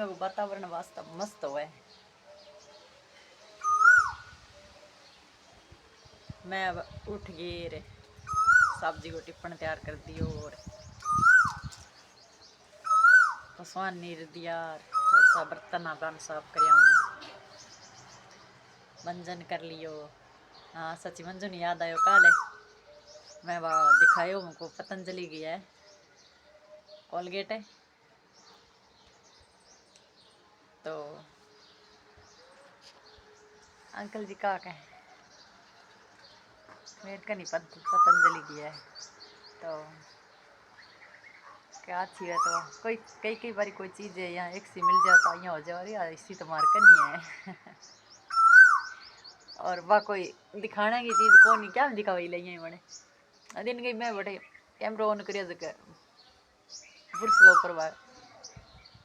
में वो वातावरण वास्तव मस्त हुआ है। मैं अब उठ गई रे, सब्जी को टिप्पण तैयार कर दियो और पसवान नीर दिया, थोड़ा सा बर्तन अपन साफ कर मंजन कर लियो। हाँ सच्ची मंजन याद आयो काल है मैं वहाँ दिखायो मुझको पतंजलि गया है कोलगेट है तो अंकल जी का कहें मेट का नहीं पतंजलि गया है तो क्या अच्छी है। तो कोई कई बार कोई चीज़ है यहाँ एक सी मिल जाता यहाँ हो जाए यार इसी तो मार करनी है और वह कोई दिखाने की चीज़ कौन नहीं क्या दिखा वही लगी बड़े दिन गई मैं बड़े कैमरा ऑन करिया बुर्स के ऊपर वह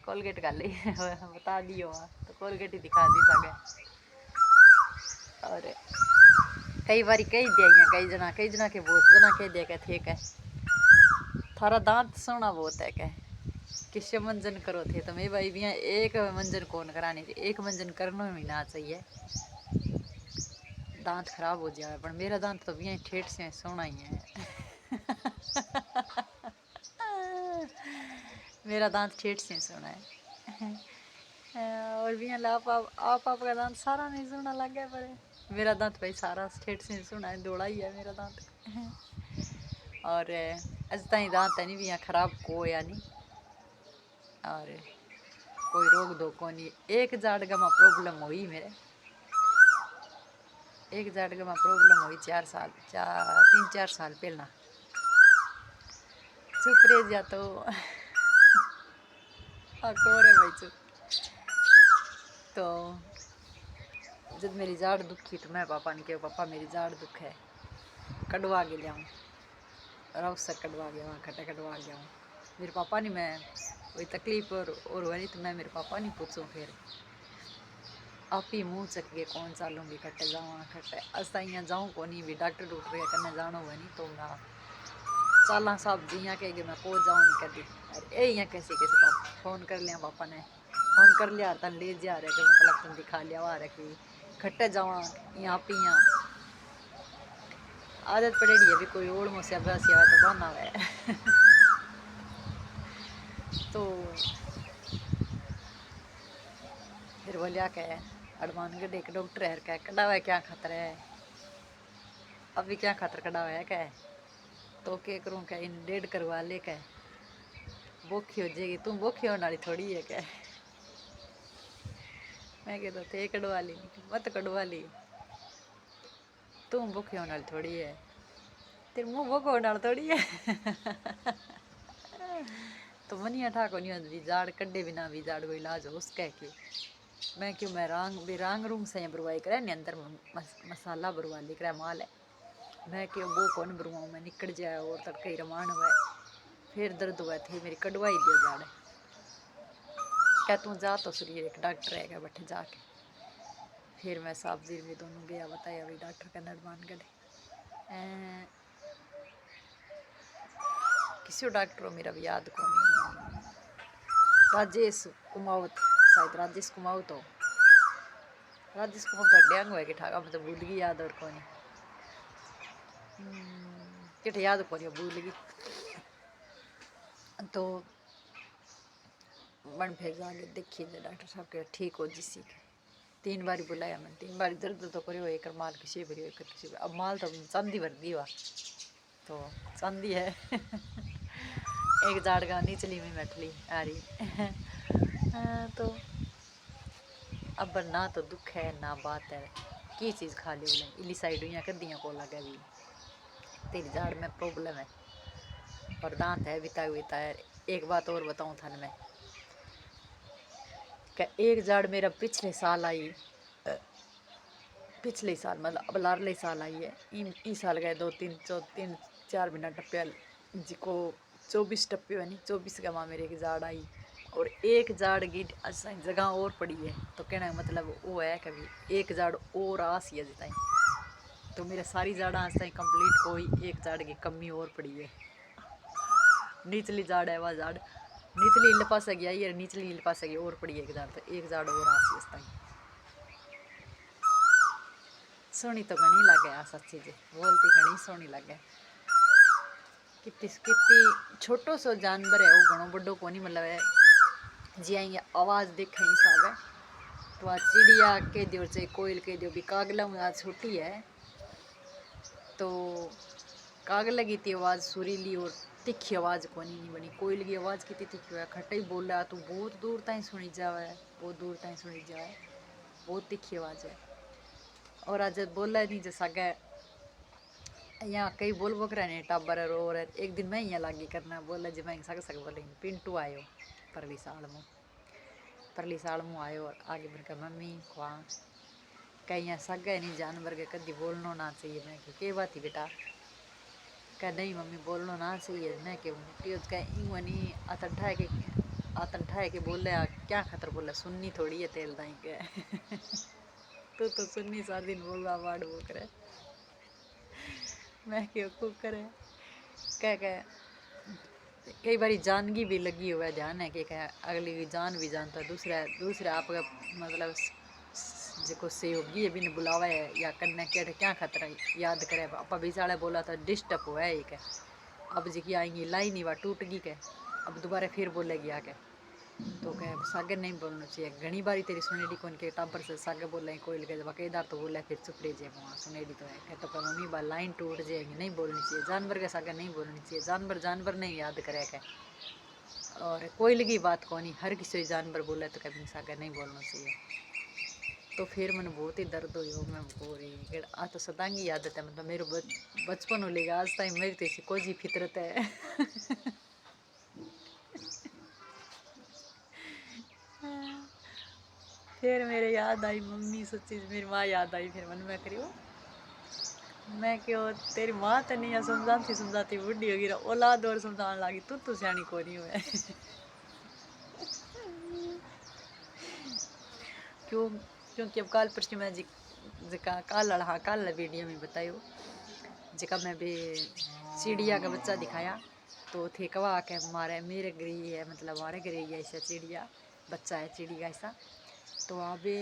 कोलगेट का ली बता दियो तो कोलगेट ही दिखा दी सके। और कई बार कही दिया कई जना के बहुत जना कह दिया क्या ठीक है थारा दांत सोना बहुत है क्या किससे मंजन करो थे तो मेरी भाई भी एक मंजन कौन करानी थी एक मंजन करना ही ना चाहिए दांत खराब हो जाए पर मेरा दांत तो भी ठेठ से सोना ही है मेरा दांत ठेठ से सोना है और भी आप का दांत सारा नहीं सोना लग गया पर मेरा दांत भाई सारा ठेठ से सोना है दौड़ा ही है मेरा दांत और अज तक दांत है नहीं भी खराब को या नहीं और कोई रोग दो को नहीं एक जाड़गा में प्रॉब्लम हुई मेरे एक जाड़गा में प्रॉब्लम हुई 3-4 साल पहला चुप रह जा तो कोरे भाई चुप तो जब मेरी जाड़ दुखी तो मैं पापा ने कहा पापा मेरी जाड़ दुख है कटवा के लियाऊँ अवसर कटवा गया वहाँ खट्टे कटवा गया हूँ मेरे पापा ने मैं कोई तकलीफ और वही तो मैं मेरे पापा नहीं पूछूँ फिर आप ही मुँह चक के कौन सा लूँगी खट्टे जाऊँ खट्टे असा यहाँ जाऊँ को नहीं भी डॉक्टर करने जाना हुआ नहीं तो मैं चाला साहब जी यहाँ कहेंगे मैं पहुँच जाऊँ नहीं कर दी अरे यहाँ कैसे पापा फ़ोन कर लिया पापा ने फ़ोन कर लिया तन ले जा रहे कि मतलब तुम दिखा लिया आ रहे कि खट्टे जावा यहाँ पे यहाँ आदत पड़ेगी अभी कोई ओढ़ मुझसे अभ्यास आया तो बना है तो फिर बोलिया क्या हनुमानगढ़ एक डॉक्टर है क्या कड़ा हुआ क्या खतरा है अभी क्या खतर कड़ा हुआ है क्या तो क्या करूँ क्या इन 1.5 करवा ले क्या बोखी हो जाएगी तुम बोखी होने वाली थोड़ी है क्या मैं कहता थे कड़वा ली मत कड़वा ली तुम भूखे होने वाली थोड़ी है तेरे मुँह भूखा होने वाला थोड़ी है तो मनिया ठाको नहीं होती जाड़ कड्डे बिना भी जाड़ को इलाज हो उसका कि मैं क्यों मैं रांग रूंग से बरवाई करे नहीं अंदर मसाला बरवा लिख रहा माल है मैं क्यों वो कौन बरवाऊँ मैं निकल जाए और तड़के ही रमान हुआ फिर दर्द हुआ थे मेरी कटवाई दियो जाड़ क्या तू जा तो शरीर एक डॉक्टर है क्या बैठे जाके फिर मैं साहब जी में दोनों गया बताया भाई डॉक्टर का हनुमानगढ़ किसी डॉक्टर मेरा भी याद को नहीं राजेश कुमावत शायद राजेश कुमावत हो राजेश कुमावत डेंग हुआ कि ठाका मैं तो भूल गई याद और कौन किट याद को नहीं भूल गई तो बन फिर जाके देखिए डॉक्टर साहब के ठीक हो जिसी के 3 बार बुलाया मैंने 3 बार दर्द तो करो एक माल किसी भरी एक किसी अब माल तो चांदी भर दी हुआ तो चांदी है एक जाड़गा निचली में बैठली आ रही तो अब ना तो दुख है ना बात है की चीज़ खा ली बोले इली साइड यहाँ कर दिया को लगा भी तेरी जाड़ में प्रॉब्लम है और दांत है बिता हुई है। एक बात और बताऊँ था मैं क्या एक जाड़ मेरा पिछले साल आई पिछले साल मतलब अब लारले साल आई है इन साल गए 2-3-4 महीना टप्पे जिको 24 टप्पे है नहीं 24 का माँ मेरे की जाड़ आई और एक जाड़ की जगह और पड़ी है तो कहना मतलब वो है कभी एक जाड़ और आस है जिताई तो मेरे सारी जाड़ा आज तक कंप्लीट कोई एक जाड़ की कमी और पड़ी है निचली जाड़ है वह जाड़ निचली इल पास गया ये निचली इल पास गई और पड़ी एक झाड़, तो एक झाड़ और आसी इस ताई सोनी तो घनी लगे आ सच्ची जी बोलती घनी सोनी लगे। कितनी कितनी छोटो सो जानवर है वो घणो बड़ो को नहीं मतलब है जी आई आवाज़ देखे हिसाब है तो आ चिड़िया कह दियो चाहे कोयल कह दियो भी कागला में आज छोटी है तो कागला की थी आवाज़ सुरीली और तिखी आवाज़ को नहीं बनी। कोयल की आवाज़ कितनी तिखी है खट्टा ही बोल रहा तो बहुत दूर तक सुनी जावे बहुत दूर तक सुनी जाए बहुत तिखी आवाज़ है। और आज बोला नहीं जैसा कि यहाँ कई बोल बकरा ने टाबर और एक दिन मैं यहाँ लागी करना बोला जी मैं सक सक बोले पिंटू आयो परली साल मुँह आयो और आगे बढ़ कर मम्मी खुआ कहीं यहाँ सग गए नहीं जानवर के कदी बोलना ना चाहिए। मैं के बात ही बेटा कह नहीं मम्मी बोलना ना चाहिए। मैं क्यों कह यूँ नहीं आतन ठाए के बोले क्या खतर बोला सुननी थोड़ी है तेल दाई के तो सुननी सार दिन बोलवा वाड़ वो करे। मैं क्यों को करे कह कई बारी जानगी भी लगी हुआ है ध्यान है कि अगली की जान भी जानता है दूसरा आपका मतलब जो सहयोगी है भी बुलावा है या करने के क्या खतरा याद करे अपा बिचाड़े बोला था डिस्टर्ब हुआ है एक अब जी आएंगी लाइन ही वह टूट गई के अब दोबारा फिर बोलेगी आके तो कह सागर नहीं बोलना चाहिए घनी बारी तेरी सुनेडी कौन के टाबर से सागर बोले कोयल के जब केदार तो बोले फिर चुप रह जाए वहाँ सुनेडी तो है कह तो कह मम्मी बार लाइन टूट जाएगी नहीं बोलनी चाहिए जानवर के सागर नहीं बोलनी चाहिए जानवर नहीं याद करे के और कोयल की बात को नहीं हर किसी जानवर बोले तो कभी सागर नहीं बोलना चाहिए। तो फिर मैंने बहुत ही दर्द हुई मैं बोल रही आ तो सतांगी आदत है मतलब मेरे बचपन हो लेगा आज तक मेरी तो ऐसी कोई फितरत है फिर मेरे याद आई मम्मी सच्ची मेरी माँ याद आई फिर मन में करी मैं क्यों तेरी माँ तो नहीं समझाती बुढ़ी होगी औलाद और समझाने लगी तू तो सियानी को नहीं हुए क्यों क्योंकि अब काल परसों मैं जिका काल वीडियो में बतायो जिका मैं भी चिड़िया का बच्चा दिखाया तो थे कवा के मारे मेरे गरी है मतलब हमारे गरी है ऐसा चिड़िया बच्चा है चिड़ी का ऐसा तो अबे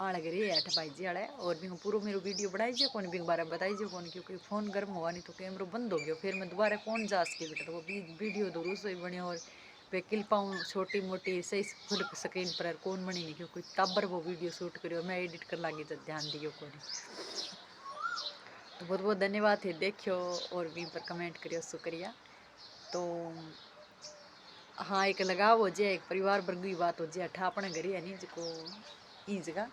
आड़ गए अठ भाई जी आड़े और भी पूरा मेरे वीडियो बनाई कौन भी बारे में बताई कौन क्योंकि फ़ोन गर्म हुआ नहीं तो कैमरा बंद हो गया फिर मैं दोबारा फ़ोन जास के बेटा तो वो वीडियो दूर से बने और पे क्लिपाऊँ छोटी मोटी सही फुल स्क्रीन पर कौन बनी नहीं क्योंकि टाबर वो वीडियो शूट करो मैं एडिट कर लगी तो ध्यान दियो कौन तो बहुत बहुत धन्यवाद है देखियो और भी पर कमेंट करियो शुक्रिया। तो हाँ एक लगाव हो जाए एक परिवार वर्ग की बात हो जाए अठा अपने घर है नहीं जिको ई जगह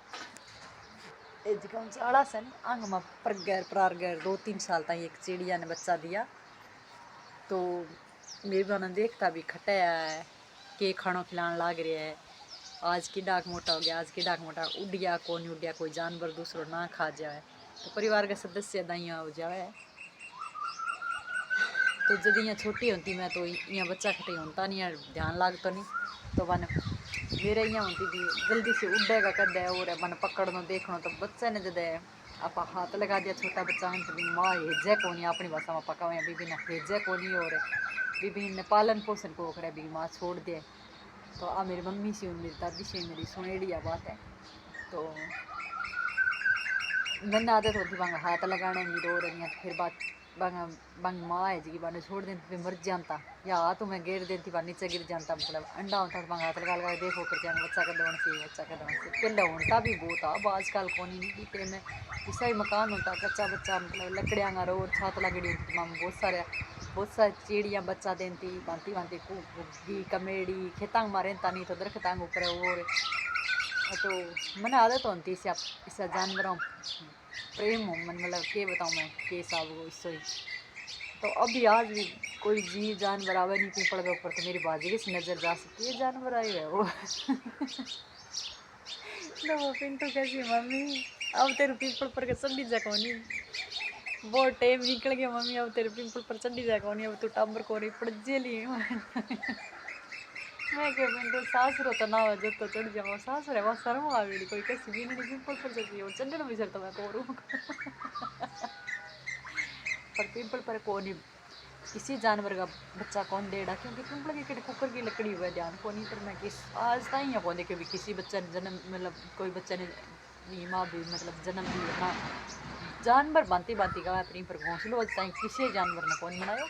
चाड़ा से आंग में प्रारगर 2-3 साल तक एक चिड़िया ने बच्चा दिया तो मेरे बना देखता भी खटाया है के खाना खिलाने लाग रहा है आज की डाक मोटा हो गया आज की डाक मोटा उड़ गया कौन उड़ गया कोई जानवर दूसरों ना खा जाए तो परिवार के सदस्य दाइया हो जाए। तो जब यहाँ छोटी होती मैं तो यहाँ बच्चा खटे होता नहीं है ध्यान लागता नहीं तो मन मेरे यहाँ होती थी जल्दी से उड़ेगा कद है और मन पकड़ना देखना तो बच्चे ने जद आप हाथ लगा दिया छोटा बच्चा तो माँ हेजे को नहीं अपनी भाषा में पका हुआ बीबी ने हेजे को नहीं और बीबी ने पालन पोषण को करे बीबी माँ छोड़ दे तो आ मेरी मम्मी से मेरी दादी से मेरी सुनेड़ी बात है तो मैंने आदत होती वहाँ हाथ लगाने की रो रही फिर बात बंग माँ है जी बाने छोड़ देती फिर मर जाता या हाथ मैं गिर देती बार नीचे गिर जाता मतलब अंडा होता तो हाथ लगा देखो कर जाने बच्चा का दौड़ से पहले होता भी बहुत अब आजकल कौन नहीं पे में ऐसा ही मकान होता कच्चा बच्चा मतलब लकड़ियाँ का रोड छात लगड़ी होती बहुत सारी चिड़ियाँ बच्चा देती भांति भांति घुग्गी कमेड़ी खेतांग मारे नहीं तो दरख्तांग ऊपर और तो मैंने आदत होती इससे जानवरों प्रेम हो मन मतलब के बताऊँ मैं के हिसाब को इससे तो अभी आज भी कोई जीव जानवर आवे नहीं पीपल के ऊपर तो मेरी बाजी की नज़र जा सकती है जानवर आए हुए वो तो वो पिंटू कैसी मम्मी अब तेरे पीपल पर के चढ़ी जा कौनी बहुत टाइम निकल गया मम्मी अब तेरे पीपल पर चढ़ी जा कौनी अब तू टाबर को रही पड़ जेली मैं क्या पिंटू सासुरो तो ना हो जब तो चढ़ जाओ सासुर है वहाँ शर्म आवेगी कोई कैसी भी नहीं पीपल पर चढ़ी और चढ़ने भी चढ़ता मैं करूँ पर पीपल पर को नहीं किसी जानवर का बच्चा कौन देड़ा, क्योंकि तुम लगे कि कुकर की लकड़ी हुआ ध्यान को नहीं, पर मैं किस आज तक या कौन कभी किसी बच्चे ने जन्म मतलब कोई बच्चे ने माँ भी मतलब जन्म दी ना जानवर बांती बांती का अपनी पर घोंसलो आज तक किसी जानवर ने कौन बनायो।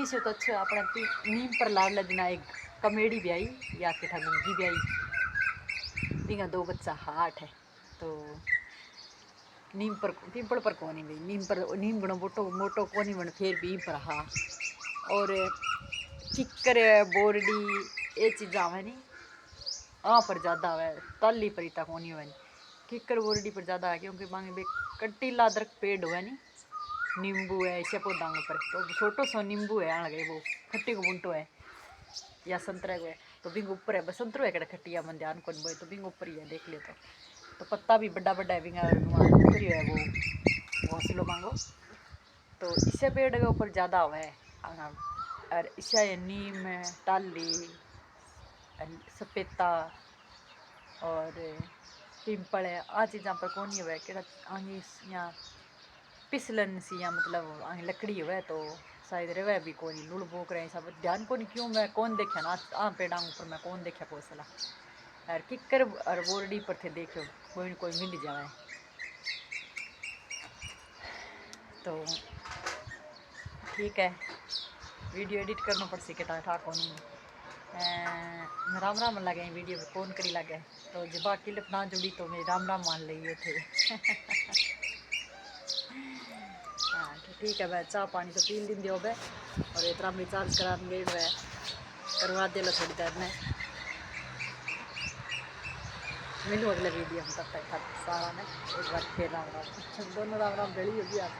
इसे तो अच्छा अपने नीम पर लाल लजना एक कमेडी भी आई या के ठगी भी आई, बिगा 2 बच्चा हाट है। तो नीम पर पीपल पर कोनी भाई नीम पर नीम गणो मोटो मोटो कोनी बन फिर भी पर हा। और किक्कर बोरडी ये चीज़ आवे नहीं आ पर ज़्यादा आवे, ताली पर इतना कोनी हुआ नहीं, किक्कर बोरडी पर ज़्यादा है क्योंकि मांगे बे कटीला दरख्त पेड़ हुआ नहीं, नींबू है इसे पौधा पर तो छोटो सो नींबू है आ गए वो खट्टी को बुंटो है या संतरा को है तो बिंग ऊपर है बस संतरो है कड़ा खट्टिया मन ध्यान कौन बोए तो बिंग ऊपर ही है देख ले तो पत्ता भी बड़ा बड़ा है बिंगा ऊपर ही है वो घोंसलो मांगो। तो इसे पेड़ के ऊपर ज़्यादा हुआ है और इसे नीम टाली सपेता और पिंपल है आ चीज़ा पर कौन हुआ है कि आगे यहाँ पिसलन सी या मतलब आगे लकड़ी हुआ है तो शायद रवे भी कोई लुड़ बोक रहे सब ध्यान को नहीं क्यों मैं कौन देखा ना आ पेड़ा ऊपर मैं कौन देखा कोसला और किक्कर और बोरडी पर थे देखो कोई न कोई मिल जाए। तो ठीक है वीडियो एडिट करना पड़ सी केटा ठाक होनी राम राम लगे वीडियो में कौन करी लगे तो जब बाकी ना जुड़ी तो मैं राम राम मान लिए थे। हाँ तो ठीक है भाई चाह पानी तो पी दिन दियो बे और इतना रिचार्ज करा गए करवा दे लो थोड़ी देर में मिलूँ अगले वीडियो में तब तक सारा ने एक बार फिर राम राम दोनों राम राम बेड़ी होगी आप।